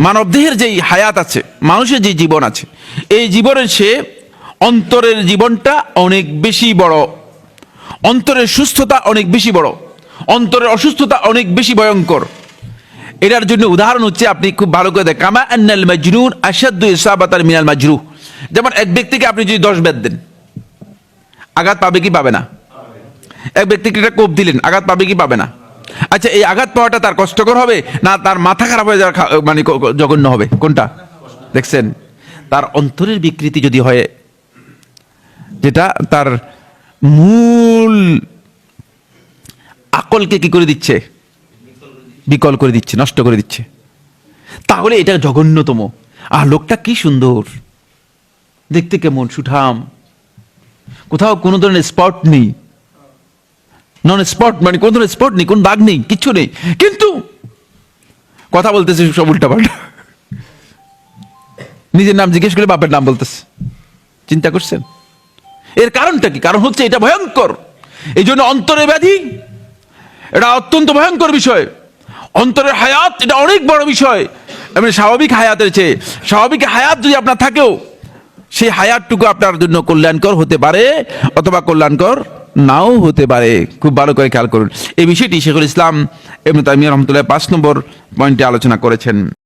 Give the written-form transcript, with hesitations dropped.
মানবদেহের যেই হায়াত আছে, মানুষের যে জীবন আছে, এই জীবনের সে অন্তরের জীবনটা অনেক বেশি বড়, অন্তরের সুস্থতা অনেক বেশি বড়, অন্তরের অসুস্থতা অনেক বেশি ভয়ঙ্কর। এটার জন্য উদাহরণ হচ্ছে, আপনি খুব ভালো করে দেখেন, কামা আন্নাল মাজনুন আশাদ্দু ইসাবাতান মিনাল মাজরুহ। যেমন এক ব্যক্তিকে আপনি যদি 10 বেত দেন, আঘাত পাবে কি পাবে না? এক ব্যক্তিকে একটা কোপ দিলেন, আঘাত পাবে কি পাবে না? আচ্ছা, এই আঘাত পাওয়াটা তার কষ্টকর হবে না তার মাথা খারাপ হয়ে যাওয়ার মানে জঘন্য হবে? কোনটা? দেখছেন, তার অন্তরের বিকৃতি যদি হয়, যেটা তার মূল আকলকে কি করে দিচ্ছে? বিকল করে দিচ্ছে, নষ্ট করে দিচ্ছে। তাহলে এটা জঘন্যতম। আর লোকটা কি সুন্দর দেখতে, কেমন সুঠাম, কোথাও কোনো ধরনের স্পট নেই, নন স্পট মানে কোন ধরনের স্পট নেই, কোন দাগ নেই, কিচ্ছু নেই, কিন্তু কথা বলতেছে সব উল্টাপাল্টা। নিজের নাম জিজ্ঞেস করে বাপের নাম বলতেছে। চিন্তা করছেন এর কারণটা কি? কারণ হচ্ছে এটা ভয়ঙ্কর। এই জন্য অন্তরের ব্যাধি এটা অত্যন্ত ভয়ঙ্কর বিষয়। অন্তরের হায়াত এটা অনেক বড় বিষয়। মানে স্বাভাবিক হায়াতের চেয়ে, স্বাভাবিক হায়াত যদি আপনার থাকেও, সেই হায়াতটুকু আপনার জন্য কল্যাণকর হতে পারে অথবা কল্যাণকর নাও হতে পারে। খুব ভালো করে খেয়াল করুন। এই বিষয়টি শেখুল ইসলাম ইবনে তাইমিয়া রাহমাতুল্লাহ 5 নম্বর পয়েন্টে আলোচনা করেছেন।